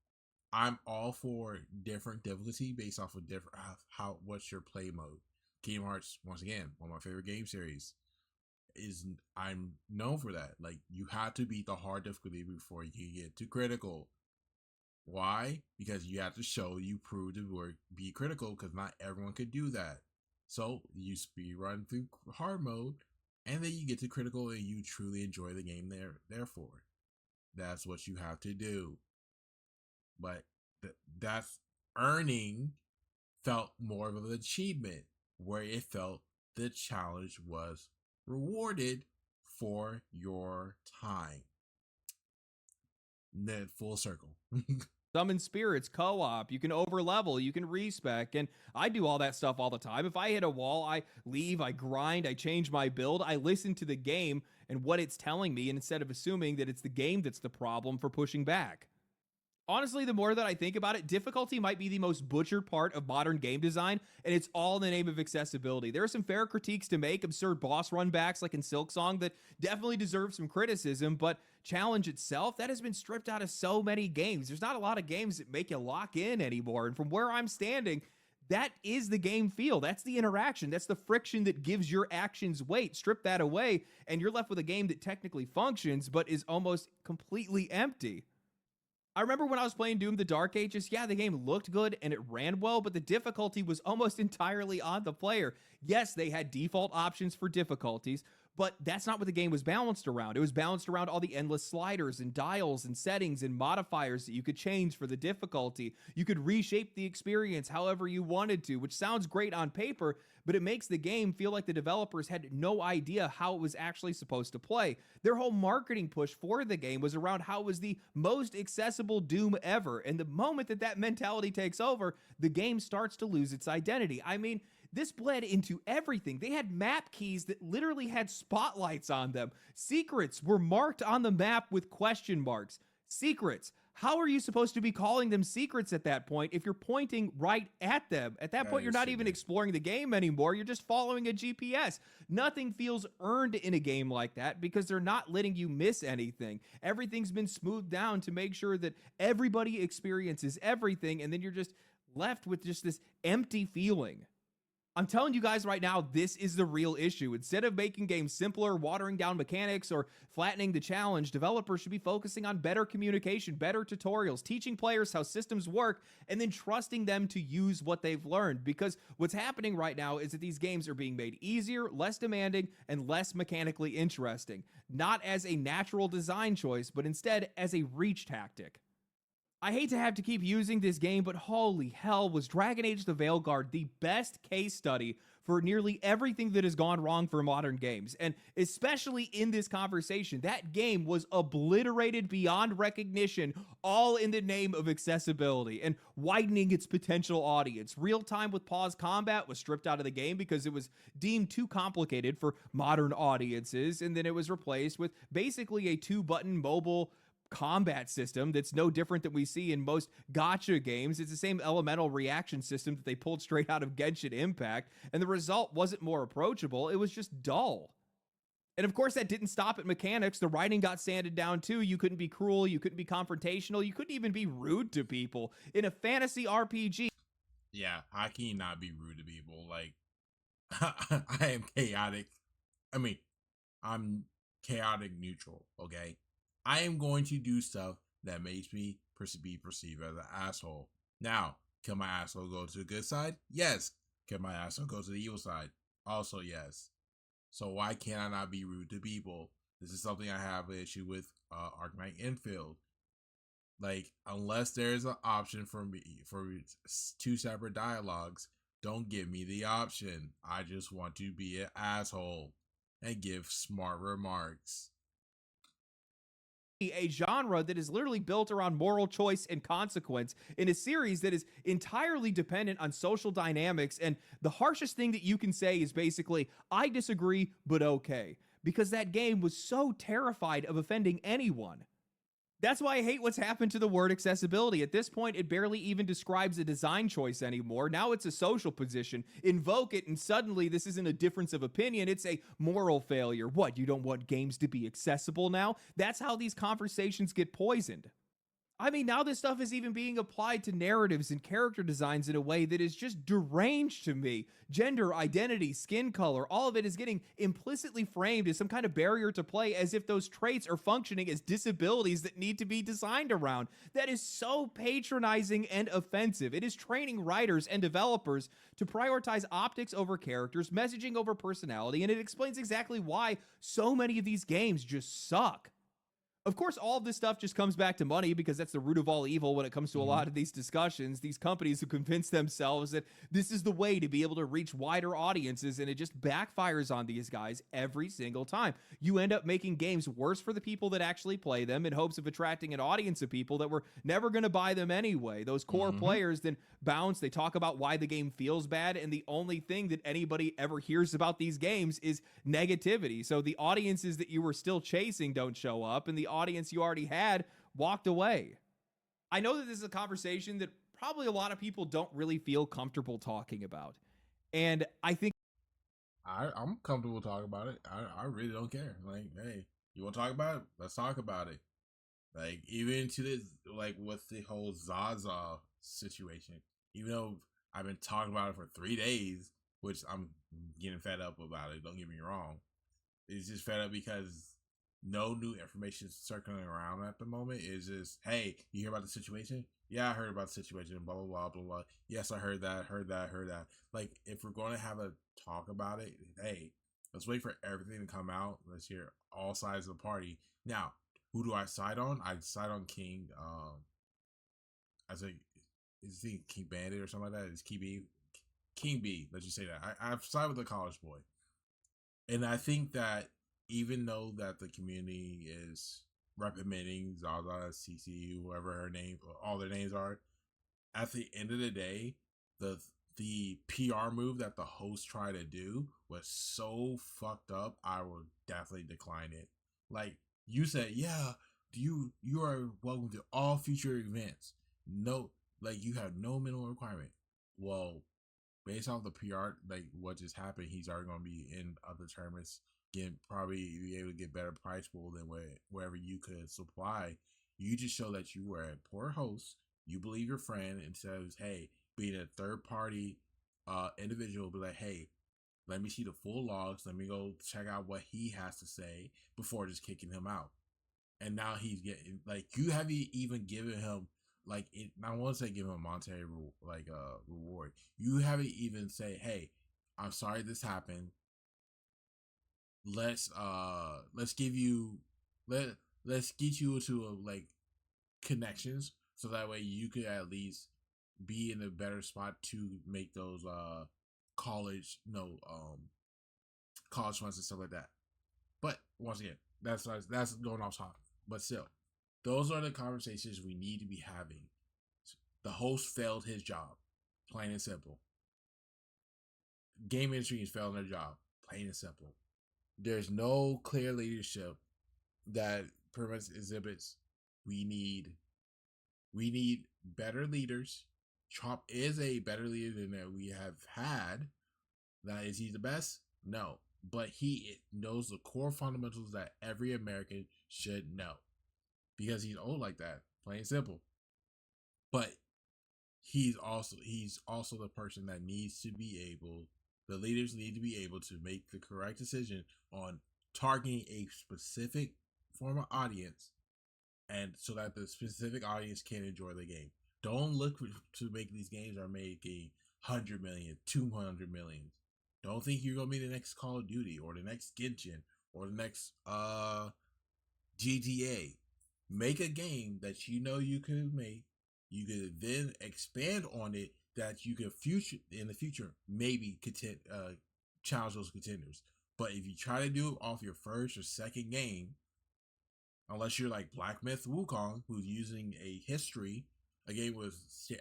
I'm all for different difficulty based off of different what's your play mode. Kingdom Hearts, once again, one of my favorite game series. I'm known for that. Like, you have to beat the hard difficulty before you get to critical. Why? Because you have to show you prove to be critical, because not everyone could do that. So you speed run through hard mode, and then you get to critical, and you truly enjoy the game therefore. That's what you have to do. But that's earning felt more of an achievement, where it felt the challenge was rewarded for your time. Then full circle. Summon spirits, co-op, you can overlevel, you can respec, and I do all that stuff all the time. If I hit a wall, I leave, I grind, I change my build, I listen to the game and what it's telling me, and instead of assuming that it's the game that's the problem for pushing back. Honestly, the more that I think about it, difficulty might be the most butchered part of modern game design, and it's all in the name of accessibility. There are some fair critiques to make, absurd boss runbacks like in Silksong that definitely deserve some criticism, but challenge itself, that has been stripped out of so many games. There's not a lot of games that make you lock in anymore, and from where I'm standing, that is the game feel. That's the interaction. That's the friction that gives your actions weight. Strip that away, and you're left with a game that technically functions, but is almost completely empty. I remember when I was playing Doom the Dark Ages, yeah, the game looked good and it ran well, but the difficulty was almost entirely on the player. Yes, they had default options for difficulties, but that's not what the game was balanced around. It was balanced around all the endless sliders and dials and settings and modifiers that you could change for the difficulty. You could reshape the experience however you wanted to, which sounds great on paper, but it makes the game feel like the developers had no idea how it was actually supposed to play. Their whole marketing push for the game was around how it was the most accessible Doom ever, and the moment that that mentality takes over, the game starts to lose its identity. I mean, this bled into everything. They had map keys that literally had spotlights on them. Secrets were marked on the map with question marks. Secrets. How are you supposed to be calling them secrets at that point if you're pointing right at them? At that point, you're not even exploring the game anymore. You're just following a GPS. Nothing feels earned in a game like that because they're not letting you miss anything. Everything's been smoothed down to make sure that everybody experiences everything, and then you're just left with just this empty feeling. I'm telling you guys right now, this is the real issue. Instead of making games simpler, watering down mechanics, or flattening the challenge, developers should be focusing on better communication, better tutorials, teaching players how systems work, and then trusting them to use what they've learned. Because what's happening right now is that these games are being made easier, less demanding, and less mechanically interesting. Not as a natural design choice, but instead as a reach tactic. I hate to have to keep using this game, but holy hell, was Dragon Age the Veilguard the best case study for nearly everything that has gone wrong for modern games. And especially in this conversation, that game was obliterated beyond recognition, all in the name of accessibility and widening its potential audience. Real time with pause combat was stripped out of the game because it was deemed too complicated for modern audiences, and then it was replaced with basically a 2-button mobile combat system that's no different than we see in most gacha games. It's the same elemental reaction system that they pulled straight out of Genshin Impact, and the result wasn't more approachable, it was just dull. And of course, that didn't stop at mechanics. The writing got sanded down too. You couldn't be cruel, you couldn't be confrontational, you couldn't even be rude to people. In a fantasy RPG, yeah, how can you not be rude to people? Like, I am chaotic. I mean, I'm chaotic neutral, okay? I am going to do stuff that makes me be perceived as an asshole. Now, can my asshole go to the good side? Yes. Can my asshole go to the evil side? Also, yes. So why can't I not be rude to people? This is something I have an issue with Arknight Infield. Like, unless there's an option for me for 2 separate dialogues, don't give me the option. I just want to be an asshole and give smart remarks. A genre that is literally built around moral choice and consequence in a series that is entirely dependent on social dynamics. And the harshest thing that you can say is basically, I disagree, but okay. Because that game was so terrified of offending anyone. That's why I hate what's happened to the word accessibility. At this point, it barely even describes a design choice anymore. Now it's a social position. Invoke it, and suddenly this isn't a difference of opinion. It's a moral failure. What, you don't want games to be accessible now? That's how these conversations get poisoned. I mean, now this stuff is even being applied to narratives and character designs in a way that is just deranged to me. Gender, identity, skin color, all of it is getting implicitly framed as some kind of barrier to play, as if those traits are functioning as disabilities that need to be designed around. That is so patronizing and offensive. It is training writers and developers to prioritize optics over characters, messaging over personality, and it explains exactly why so many of these games just suck. Of course, all of this stuff just comes back to money because that's the root of all evil when it comes to a Hmm. lot of these discussions. These companies who convince themselves that this is the way to be able to reach wider audiences, and it just backfires on these guys every single time. You end up making games worse for the people that actually play them in hopes of attracting an audience of people that were never going to buy them anyway. Those core Hmm. players then bounce, they talk about why the game feels bad, and the only thing that anybody ever hears about these games is negativity. So the audiences that you were still chasing don't show up, and the audience you already had walked away. I know that this is a conversation that probably a lot of people don't really feel comfortable talking about. And I think I'm comfortable talking about it. I really don't care. Like, hey, you want to talk about it? Let's talk about it. Like, even to this, like with the whole Zaza situation, even though I've been talking about it for 3 days, which I'm getting fed up about it. Don't get me wrong. It's just fed up because no new information is circling around at the moment. It's just, hey, you hear about the situation? Yeah, I heard about the situation. Blah blah blah blah blah. Yes, I heard that. Heard that. Heard that. Like, if we're going to have a talk about it, hey, let's wait for everything to come out. Let's hear all sides of the party. Now, who do I side on? I side on King. I say, is he King Bandit or something like that? Is King B? King B. Let's just say that. I've sided with the college boy, and I think that even though that the community is reprimanding Zaza, CC, whoever her name, all their names are, at the end of the day, the the PR move that the host tried to do was so fucked up. I will definitely decline it. Like, you said, yeah, you are welcome to all future events. No, like, you have no minimum requirement. Well, based off the PR, like what just happened, he's already going to be in other tournaments, get probably be able to get better price pool than wherever you could supply. You just show that you were a poor host. You believe your friend instead of, hey, being a third party individual, be like, hey, let me see the full logs. Let me go check out what he has to say before just kicking him out. And now he's getting, like, you haven't even given him, like, I want to say give him a monetary reward. You haven't even say, hey, I'm sorry this happened. Let's give you let's get you into a, like, connections, so that way you could at least be in a better spot to make those college no college funds and stuff like that. But once again, that's going off topic. But still, those are the conversations we need to be having. The host failed his job, plain and simple. Game industry is failing their job, plain and simple. There's no clear leadership that prevents exhibits. We need better leaders. Trump is a better leader than that we have had. Now, is he the best? No, but he knows the core fundamentals that every American should know because he's old like that, plain and simple. But he's also the person that needs to be able. The leaders need to be able to make the correct decision on targeting a specific form of audience, and so that the specific audience can enjoy the game. Don't look to make these games are making 100 million, 200 million. Don't think you're gonna be the next Call of Duty or the next Genshin or the next GTA. Make a game that you know you could make. You could then expand on it, that you could future in the future maybe challenge those contenders. But if you try to do it off your first or second game, unless you're like Black Myth Wukong, who's using a game with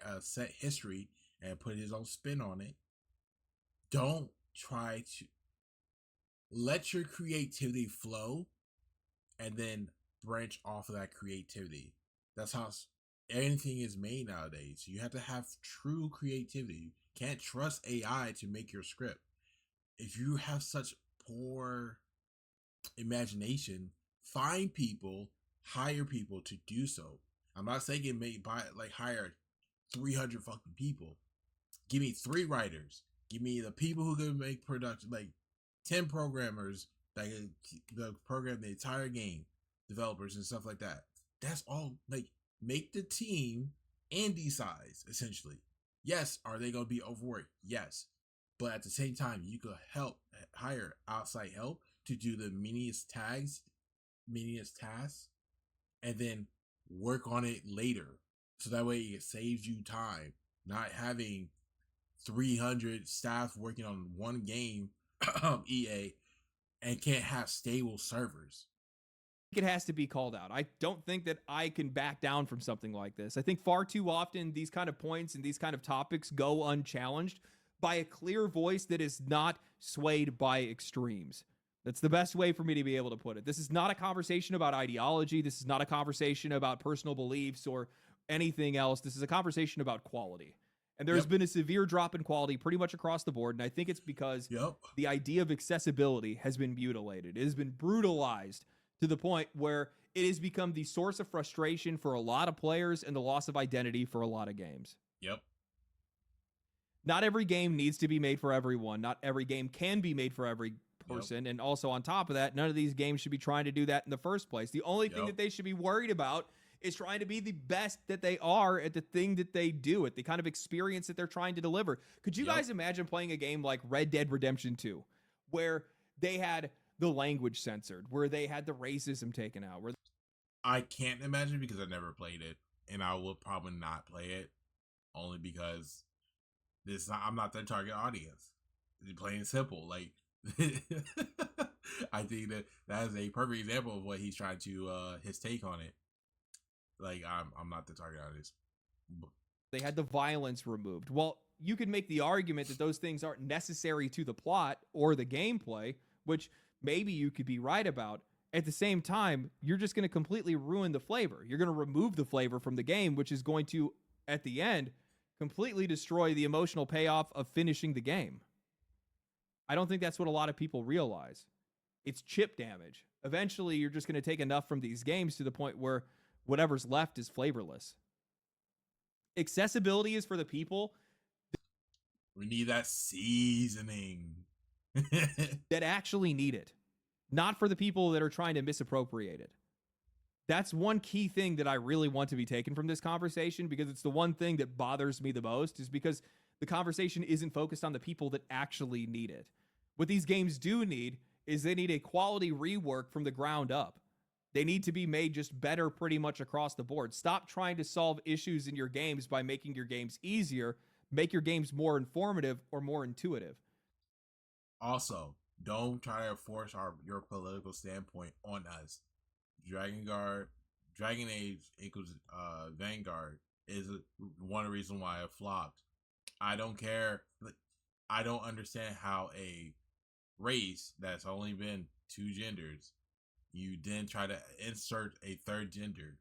a set history and put his own spin on it, don't try to let your creativity flow and then branch off of that creativity. That's how anything is made nowadays. You have to have true creativity. You can't trust AI to make your script. If you have such poor imagination, find people, hire people to do so. I'm not saying get made by, like, hire 300 fucking people. Give me 3 writers. Give me the people who can make production, like 10 programmers that can program the entire game, developers and stuff like that. That's all. Like, make the team indie size, essentially. Yes, are they going to be overworked? Yes. But at the same time, you could hire outside help to do the miniest tasks and then work on it later. So that way it saves you time. Not having 300 staff working on one game, EA, and can't have stable servers. It has to be called out. I don't think that I can back down from something like this. I think far too often these kind of points and these kind of topics go unchallenged by a clear voice that is not swayed by extremes. That's the best way for me to be able to put it. This is not a conversation about ideology. This is not a conversation about personal beliefs or anything else. This is a conversation about quality. And there's been a severe drop in quality pretty much across the board. And I think it's because the idea of accessibility has been mutilated. It has been brutalized to the point where it has become the source of frustration for a lot of players and the loss of identity for a lot of games. Not every game needs to be made for everyone. Not every game can be made for every person. And also on top of that, none of these games should be trying to do that in the first place. The only thing that they should be worried about is trying to be the best that they are at the thing that they do, at the kind of experience that they're trying to deliver. Could you guys imagine playing a game like Red Dead Redemption 2, where they had the language censored, where they had the racism taken out? I can't imagine because I never played it, and I will probably not play it, only because I'm not their target audience. It's plain and simple. Like, I think that is a perfect example of what he's trying to his take on it. Like, I'm not the target audience. They had the violence removed. Well, you could make the argument that those things aren't necessary to the plot or the gameplay, which maybe you could be right about. At the same time, you're just going to completely ruin the flavor. You're going to remove the flavor from the game, which is going to, at the end, completely destroy the emotional payoff of finishing the game. I don't think that's what a lot of people realize. It's chip damage. Eventually, you're just going to take enough from these games to the point where whatever's left is flavorless. Accessibility is for the people. We need that seasoning. That actually need it. Not for the people that are trying to misappropriate it. That's one key thing that I really want to be taken from this conversation, because it's the one thing that bothers me the most, is because the conversation isn't focused on the people that actually need it. What these games do need is they need a quality rework from the ground up. They need to be made just better pretty much across the board. Stop trying to solve issues in your games by making your games easier. Make your games more informative or more intuitive. Also, don't try to force your political standpoint on us. Dragon Age equals Vanguard is one reason why it flopped. I don't care. I don't understand how a race that's only been two genders, you then try to insert a third gender.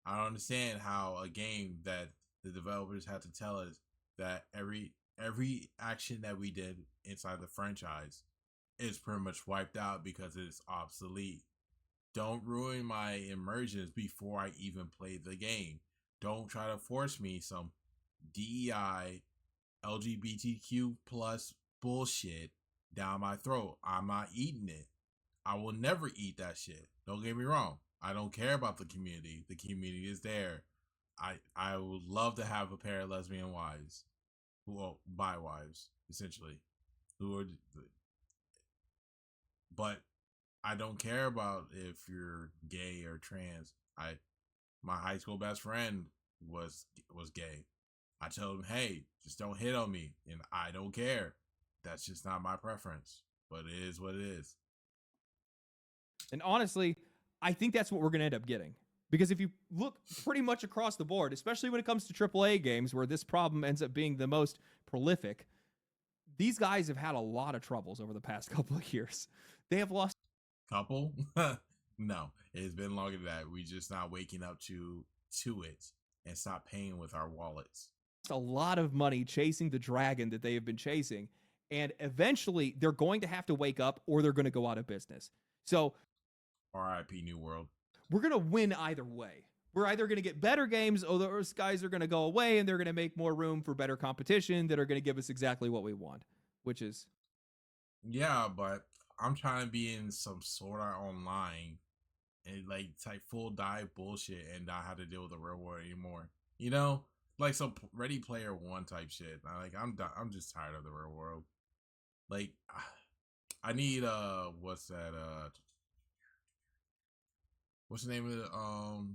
I don't understand how a game that the developers had to tell us that every action that we did inside the franchise is pretty much wiped out because it's obsolete. Don't ruin my immersions before I even play the game. Don't try to force me some DEI, LGBTQ plus bullshit down my throat. I'm not eating it. I will never eat that shit. Don't get me wrong. I don't care about the community. The community is there. I would love to have a pair of lesbian wives, well, bi wives essentially, who are, but I don't care about if you're gay or trans. My high school best friend was gay. I told him, hey, just don't hit on me, and I don't care. That's just not my preference, but it is what it is. And honestly, I think that's what we're going to end up getting. Because if you look pretty much across the board, especially when it comes to AAA games where this problem ends up being the most prolific, these guys have had a lot of troubles over the past couple of years. They have lost... Couple? No, it's been longer than that. We just not waking up to it and stop paying with our wallets. A lot of money chasing the dragon that they have been chasing. And eventually, they're going to have to wake up or they're going to go out of business. So... RIP New World. We're going to win either way. We're either going to get better games or those guys are going to go away and they're going to make more room for better competition that are going to give us exactly what we want, which is... Yeah, but I'm trying to be in some Sword Art Online and like type full dive bullshit and not have to deal with the real world anymore. You know? Like some Ready Player One type shit. I'm just tired of the real world. Like, I need, what's that, what's the name of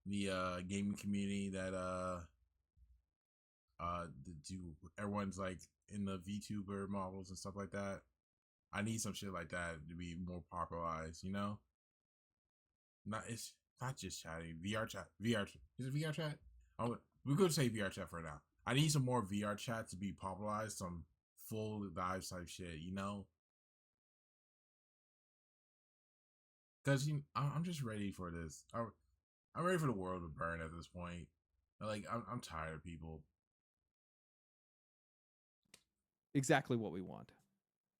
the gaming community that do everyone's like in the VTuber models and stuff like that. I need some shit like that to be more popularized, you know? It's not just chatting. VR chat. Is it VR chat? We're gonna say VR chat for now. I need some more VR chat to be popularized, some full dive type shit, you know? Because I'm just ready for this. I'm ready for the world to burn at this point. Like I'm tired of people. Exactly what we want.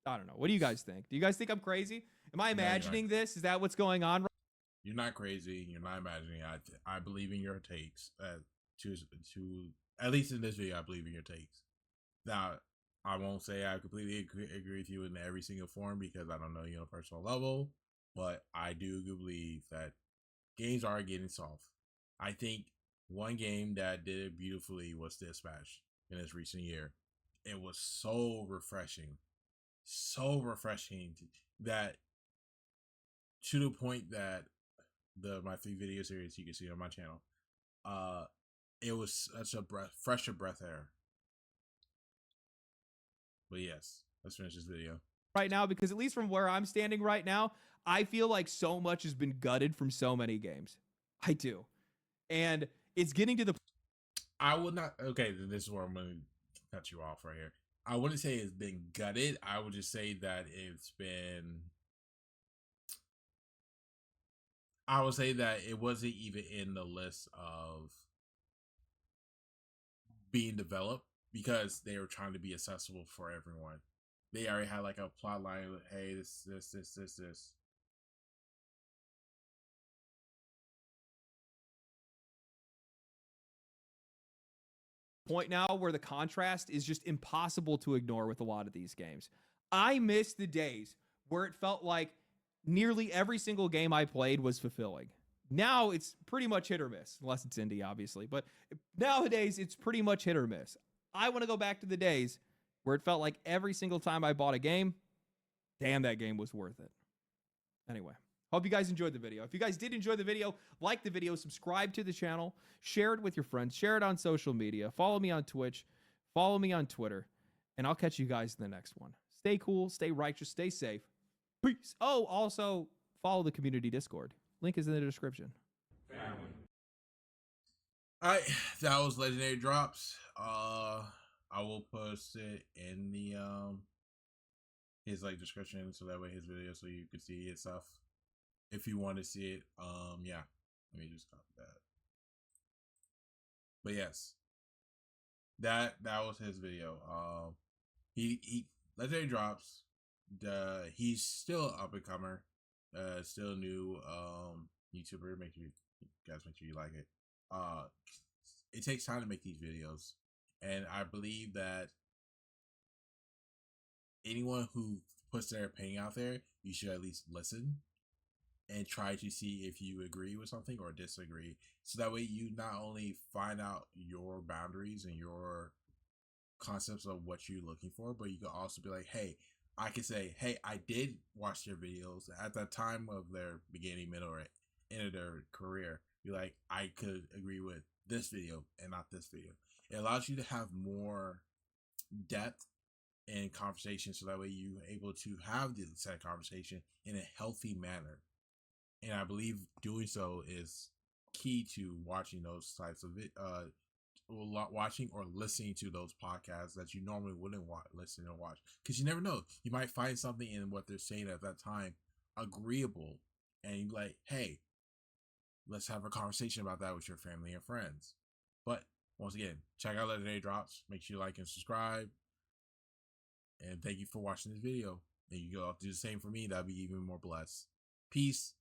I don't know. What do you guys think? Do you guys think I'm crazy? Am I imagining this? Is that what's going on? You're not crazy. You're not imagining. I believe in your takes. To at least in this video, I believe in your takes. Now, I won't say I completely agree with you in every single form because I don't know you on a personal level, but I do believe that games are getting soft. I think one game that did it beautifully was Dispatch in this recent year. It was so refreshing that to the point that my 3 video series you can see on my channel, it was such a fresher breath air. But yes, let's finish this video right now, because at least from where I'm standing right now, I feel like so much has been gutted from so many games. I do. And it's getting to the... I would not... Okay, this is where I'm going to cut you off right here. I wouldn't say it's been gutted. I would just say that it's been... I would say that it wasn't even in the list of being developed because they were trying to be accessible for everyone. They already had like a plot line. Hey, this. Point now where the contrast is just impossible to ignore with a lot of these games. I miss the days where it felt like nearly every single game I played was fulfilling. Now it's pretty much hit or miss, unless it's indie, obviously. But nowadays, it's pretty much hit or miss. I want to go back to the days where it felt like every single time I bought a game, damn, that game was worth it. Anyway, hope you guys enjoyed the video. If you guys did enjoy the video, like the video, subscribe to the channel, share it with your friends, share it on social media, follow me on Twitch, follow me on Twitter, and I'll catch you guys in the next one. Stay cool, stay righteous, stay safe. Peace. Oh, also follow the community Discord. Link is in the description. Family. Alright, that was Legendary Drops. I will post it in the his like description so that way his video so you can see his stuff. If you want to see it, yeah. Let me just copy that. But yes. That was his video. He Legendary Drops. He's still up and comer. Still new YouTuber. Make sure you like it. It takes time to make these videos, and I believe that anyone who puts their opinion out there, you should at least listen and try to see if you agree with something or disagree, so that way you not only find out your boundaries and your concepts of what you're looking for, but you can also be like, hey, I can say, hey, I did watch their videos at the time of their beginning, middle, or end of their career. Be like, I could agree with this video and not this video. It allows you to have more depth in conversation, so that way you're able to have the said conversation in a healthy manner. And I believe doing so is key to watching those types of watching or listening to those podcasts that you normally wouldn't listen or watch, because you never know, you might find something in what they're saying at that time agreeable, and you're like, hey, let's have a conversation about that with your family and friends. But once again, check out Legendary Drops, make sure you like and subscribe, and thank you for watching this video. And you go do the same for me, that'd be even more blessed. Peace.